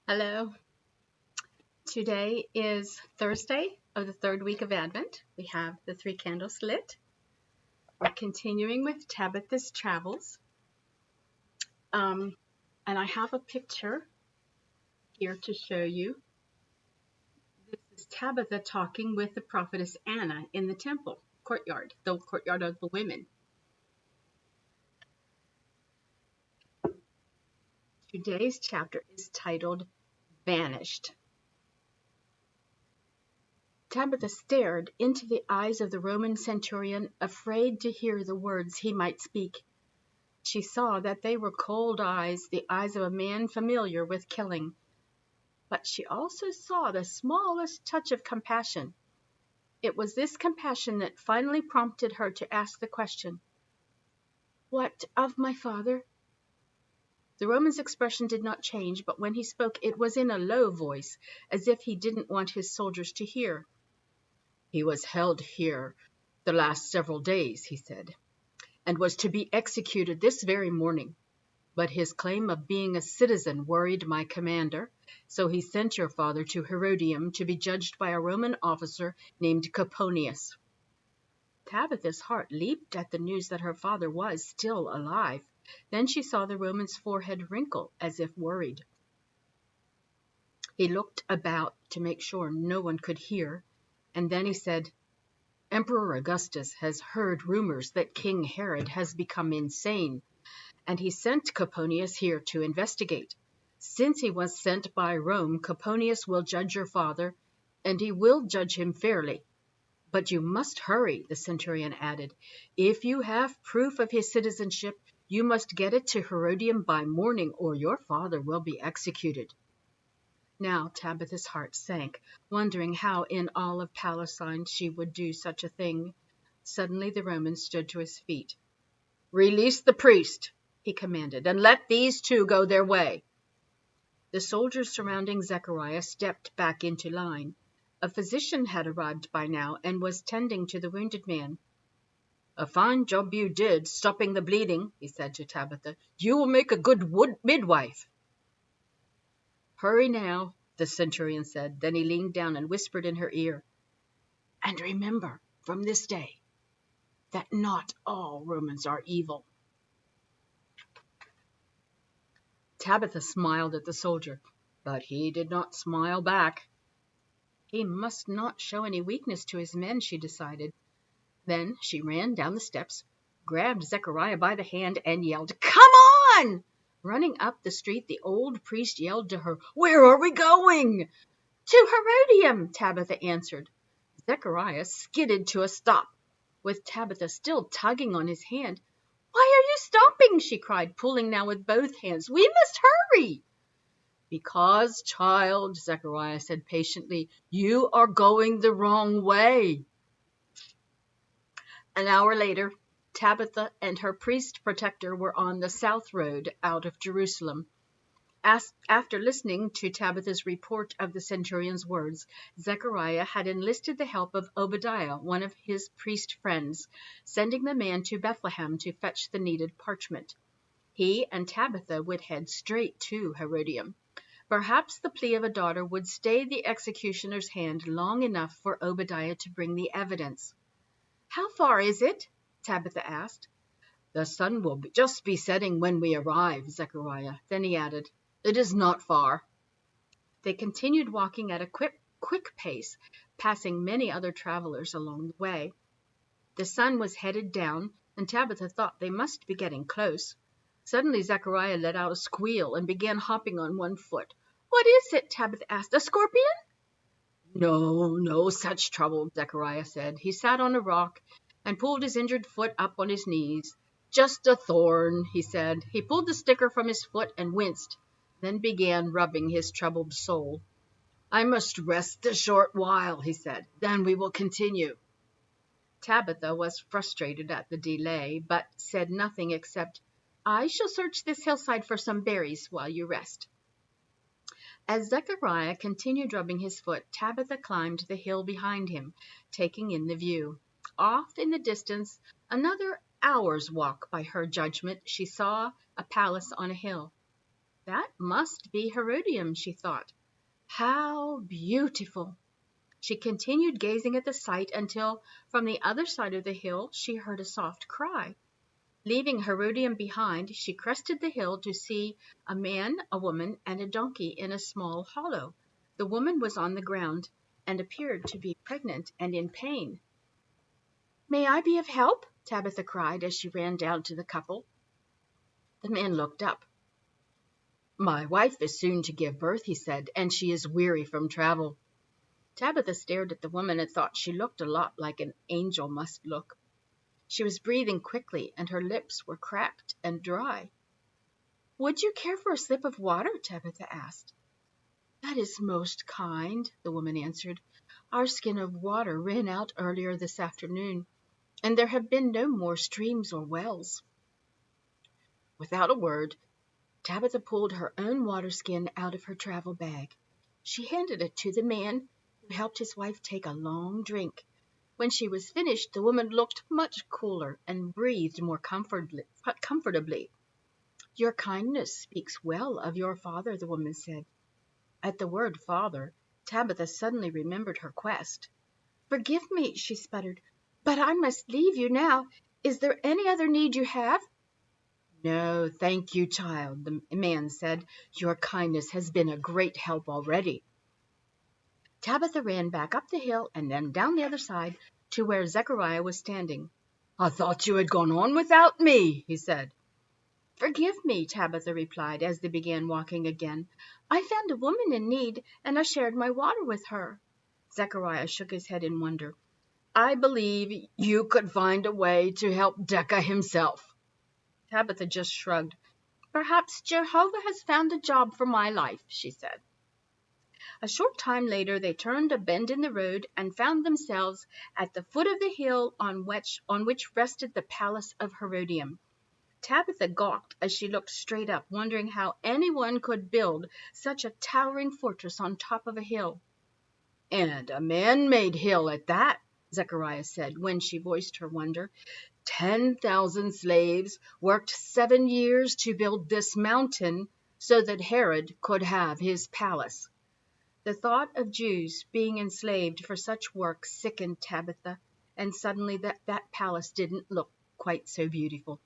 Hello. Today is Thursday of the third week of Advent. We have the 3 candles lit. We're continuing with Tabitha's travels. And I have a picture here to show you. This is Tabitha talking with the prophetess Anna in the temple courtyard, the courtyard of the women. Today's chapter is titled Vanished. Tabitha stared into the eyes of the Roman centurion, afraid to hear the words he might speak. She saw that they were cold eyes, the eyes of a man familiar with killing. But she also saw the smallest touch of compassion. It was this compassion that finally prompted her to ask the question, "What of my father?" The Roman's expression did not change, but when he spoke it was in a low voice, as if he didn't want his soldiers to hear. "He was held here the last several days," he said, "and was to be executed this very morning. But his claim of being a citizen worried my commander, so he sent your father to Herodium to be judged by a Roman officer named Coponius." Tabitha's heart leaped at the news that her father was still alive. Then she saw the Roman's forehead wrinkle as if worried. He looked about to make sure no one could hear, and then he said, "Emperor Augustus has heard rumors that King Herod has become insane, and he sent Coponius here to investigate. Since he was sent by Rome, Coponius will judge your father, and he will judge him fairly. But you must hurry," the centurion added. "If you have proof of his citizenship, you must get it to Herodium by morning, or your father will be executed." Now Tabitha's heart sank, wondering how in all of Palestine she would do such a thing. Suddenly the Roman stood to his feet. "Release the priest," he commanded, "and let these two go their way." The soldiers surrounding Zechariah stepped back into line. A physician had arrived by now and was tending to the wounded man. "A fine job you did, stopping the bleeding," he said to Tabitha. "You will make a good midwife." "Hurry now," the centurion said. Then he leaned down and whispered in her ear, "And remember from this day that not all Romans are evil." Tabitha smiled at the soldier, but he did not smile back. He must not show any weakness to his men, she decided. Then she ran down the steps, grabbed Zechariah by the hand, and yelled, "Come on!" Running up the street, the old priest yelled to her, "Where are we going?" "To Herodium," Tabitha answered. Zechariah skidded to a stop, with Tabitha still tugging on his hand. "Why are you stopping?" she cried, pulling now with both hands. "We must hurry." "Because, child," Zechariah said patiently, "you are going the wrong way." An hour later, Tabitha and her priest protector were on the south road out of Jerusalem. After listening to Tabitha's report of the centurion's words, Zechariah had enlisted the help of Obadiah, one of his priest friends, sending the man to Bethlehem to fetch the needed parchment. He and Tabitha would head straight to Herodium. Perhaps the plea of a daughter would stay the executioner's hand long enough for Obadiah to bring the evidence. "How far is it?" Tabitha asked. "The sun will just be setting when we arrive," Zechariah. Then he added, "It is not far." They continued walking at a quick pace, passing many other travelers along the way. The sun was headed down, and Tabitha thought they must be getting close. Suddenly Zechariah let out a squeal and began hopping on one foot. "What is it?" Tabitha asked. "A scorpion?" No such trouble," Zechariah said. He sat on a rock and pulled his injured foot up on his knees. "Just a thorn," he said. He pulled the sticker from his foot and winced, then began rubbing his troubled sole. "I must rest a short while," he said. "Then we will continue." Tabitha was frustrated at the delay, but said nothing except, "I shall search this hillside for some berries while you rest." As Zechariah continued rubbing his foot, Tabitha climbed the hill behind him, taking in the view. Off in the distance, another hour's walk by her judgment, she saw a palace on a hill. That must be Herodium, she thought. How beautiful! She continued gazing at the sight until, from the other side of the hill, she heard a soft cry. Leaving Herodium behind, she crested the hill to see a man, a woman, and a donkey in a small hollow. The woman was on the ground and appeared to be pregnant and in pain. "May I be of help?" Tabitha cried as she ran down to the couple. The man looked up. "My wife is soon to give birth," he said, "and she is weary from travel." Tabitha stared at the woman and thought she looked a lot like an angel must look. She was breathing quickly, and her lips were cracked and dry. "Would you care for a sip of water?" Tabitha asked. "That is most kind," the woman answered. "Our skin of water ran out earlier this afternoon, and there have been no more streams or wells." Without a word, Tabitha pulled her own water skin out of her travel bag. She handed it to the man, who helped his wife take a long drink. When she was finished, the woman looked much cooler and breathed more comfortably. "Your kindness speaks well of your father," the woman said. At the word father, Tabitha suddenly remembered her quest. "Forgive me," she sputtered, "but I must leave you now. Is there any other need you have?" "No, thank you, child," the man said. "Your kindness has been a great help already." Tabitha ran back up the hill and then down the other side to where Zechariah was standing. "I thought you had gone on without me," he said. "Forgive me," Tabitha replied as they began walking again. "I found a woman in need, and I shared my water with her." Zechariah shook his head in wonder. "I believe you could find a way to help Decca himself." Tabitha just shrugged. "Perhaps Jehovah has found a job for my life," she said. A short time later they turned a bend in the road and found themselves at the foot of the hill on which rested the palace of Herodium. Tabitha gawked as she looked straight up, wondering how anyone could build such a towering fortress on top of a hill. "And a man-made hill at that," Zechariah said when she voiced her wonder. 10,000 slaves worked 7 years to build this mountain so that Herod could have his palace. The thought of Jews being enslaved for such work sickened Tabitha, and suddenly that palace didn't look quite so beautiful.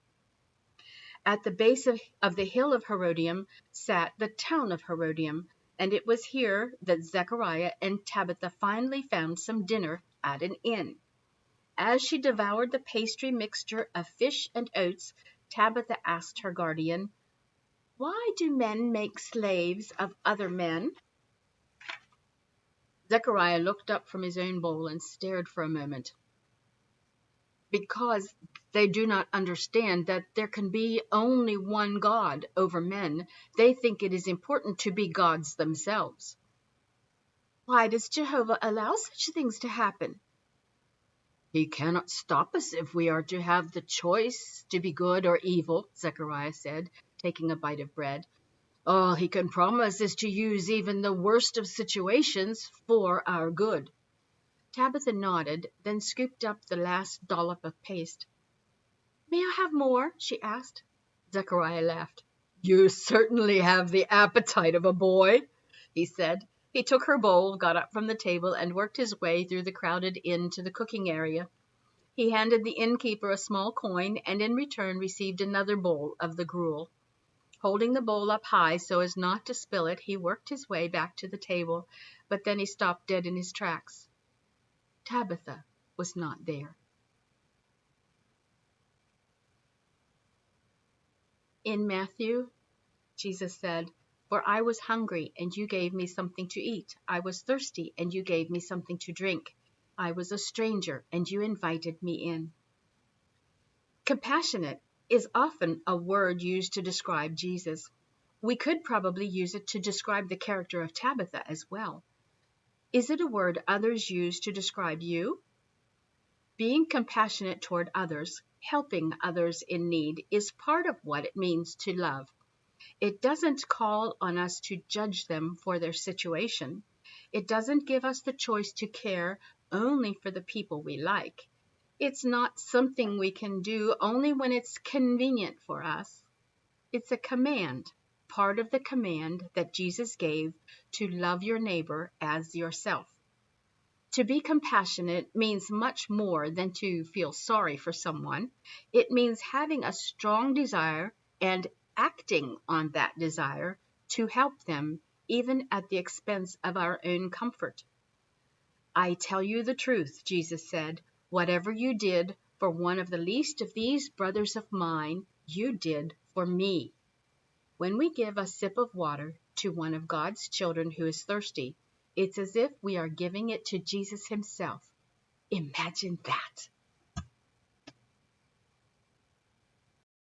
At the base of the hill of Herodium sat the town of Herodium, and it was here that Zechariah and Tabitha finally found some dinner at an inn. As she devoured the pastry mixture of fish and oats, Tabitha asked her guardian, "Why do men make slaves of other men?" Zechariah looked up from his own bowl and stared for a moment. "Because they do not understand that there can be only one God over men. They think it is important to be gods themselves." "Why does Jehovah allow such things to happen?" "He cannot stop us if we are to have the choice to be good or evil," Zechariah said, taking a bite of bread. "All he can promise is to use even the worst of situations for our good." Tabitha nodded, then scooped up the last dollop of paste. "May I have more?" she asked. Zechariah laughed. "You certainly have the appetite of a boy," he said. He took her bowl, got up from the table, and worked his way through the crowded inn to the cooking area. He handed the innkeeper a small coin, and in return received another bowl of the gruel. Holding the bowl up high so as not to spill it, he worked his way back to the table, but then he stopped dead in his tracks. Tabitha was not there. In Matthew, Jesus said, "For I was hungry, and you gave me something to eat. I was thirsty, and you gave me something to drink. I was a stranger, and you invited me in." Compassionate is often a word used to describe Jesus. We could probably use it to describe the character of Tabitha as well. Is it a word others use to describe you? Being compassionate toward others, helping others in need, is part of what it means to love. It doesn't call on us to judge them for their situation. It doesn't give us the choice to care only for the people we like. It's not something we can do only when it's convenient for us. It's a command. part of the command that Jesus gave to love your neighbor as yourself. To be compassionate means much more than to feel sorry for someone. It means having a strong desire and acting on that desire to help them, even at the expense of our own comfort. I tell you the truth, Jesus said, whatever you did for one of the least of these brothers of mine, you did for me. When we give a sip of water to one of God's children who is thirsty, it's as if we are giving it to Jesus himself. Imagine that.